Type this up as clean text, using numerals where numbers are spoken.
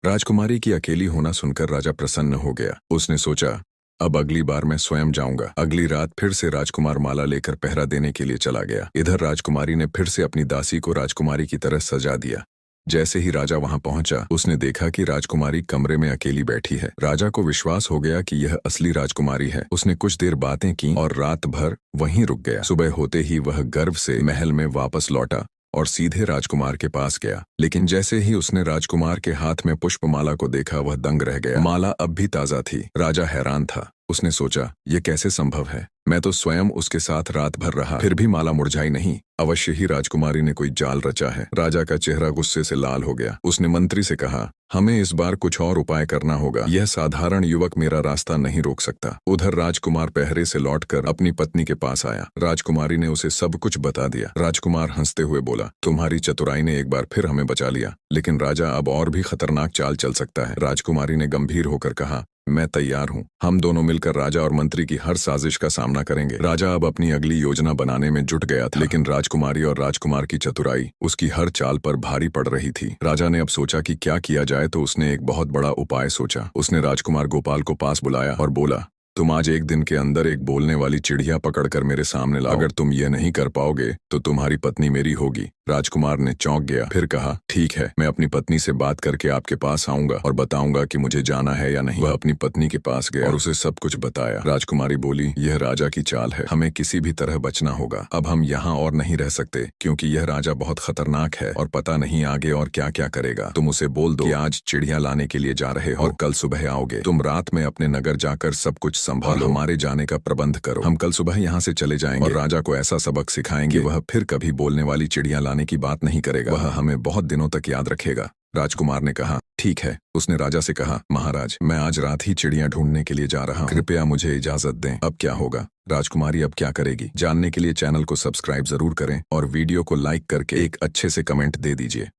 राजकुमारी की अकेली होना सुनकर राजा प्रसन्न हो गया। उसने सोचा, अब अगली बार मैं स्वयं जाऊंगा। अगली रात फिर से राजकुमार माला लेकर पहरा देने के लिए चला गया। इधर राजकुमारी ने फिर से अपनी दासी को राजकुमारी की तरह सजा दिया। जैसे ही राजा वहां पहुंचा, उसने देखा कि राजकुमारी कमरे में अकेली बैठी है। राजा को विश्वास हो गया कि यह असली राजकुमारी है। उसने कुछ देर बातें की और रात भर वहीं रुक गया। सुबह होते ही वह गर्व से महल में वापस लौटा और सीधे राजकुमार के पास गया। लेकिन जैसे ही उसने राजकुमार के हाथ में पुष्पमाला को देखा, वह दंग रह गया। माला अब भी ताजा थी। राजा हैरान था। उसने सोचा, यह कैसे संभव है? मैं तो स्वयं उसके साथ रात भर रहा, फिर भी माला मुरझाई नहीं। अवश्य ही राजकुमारी ने कोई जाल रचा है। राजा का चेहरा गुस्से से लाल हो गया। उसने मंत्री से कहा, हमें इस बार कुछ और उपाय करना होगा। यह साधारण युवक मेरा रास्ता नहीं रोक सकता। उधर राजकुमार पहरे से लौटकर अपनी पत्नी के पास आया। राजकुमारी ने उसे सब कुछ बता दिया। राजकुमार हंसते हुए बोला, तुम्हारी चतुराई ने एक बार फिर हमें बचा लिया, लेकिन राजा अब और भी खतरनाक चाल चल सकता है। राजकुमारी ने गंभीर होकर कहा, मैं तैयार हूँ। हम दोनों मिलकर राजा और मंत्री की हर साजिश का सामना करेंगे। राजा अब अपनी अगली योजना बनाने में जुट गया था, लेकिन राजकुमारी और राजकुमार की चतुराई उसकी हर चाल पर भारी पड़ रही थी। राजा ने अब सोचा कि क्या किया जाए, तो उसने एक बहुत बड़ा उपाय सोचा। उसने राजकुमार गोपाल को पास बुलाया और बोला, तुम आज एक दिन के अंदर एक बोलने वाली चिड़िया पकड़कर मेरे सामने लाओ। अगर तुम ये नहीं कर पाओगे तो तुम्हारी पत्नी मेरी होगी। राजकुमार ने चौंक गया, फिर कहा, ठीक है, मैं अपनी पत्नी से बात करके आपके पास आऊंगा और बताऊंगा कि मुझे जाना है या नहीं। वह अपनी पत्नी के पास गया और उसे सब कुछ बताया। राजकुमारी बोली, यह राजा की चाल है, हमें किसी भी तरह बचना होगा। अब हम यहाँ और नहीं रह सकते, क्योंकि यह राजा बहुत खतरनाक है और पता नहीं आगे और क्या क्या करेगा। तुम उसे बोल दो कि आज चिड़िया लाने के लिए जा रहे हो और कल सुबह आओगे। तुम रात में अपने नगर जाकर सब कुछ संभालो, हमारे जाने का प्रबंध करो। हम कल सुबह यहाँ से चले जाएंगे और राजा को ऐसा सबक सिखाएंगे, वह फिर कभी बोलने वाली चिड़िया लाने की बात नहीं करेगा। वह हमें बहुत दिनों तक याद रखेगा। राजकुमार ने कहा, ठीक है। उसने राजा से कहा, महाराज, मैं आज रात ही चिड़िया ढूंढने के लिए जा रहा हूँ, कृपया मुझे इजाजत दें। अब क्या होगा? राजकुमारी अब क्या करेगी? जानने के लिए चैनल को सब्सक्राइब जरूर करें और वीडियो को लाइक करके एक अच्छे से कमेंट दे दीजिए।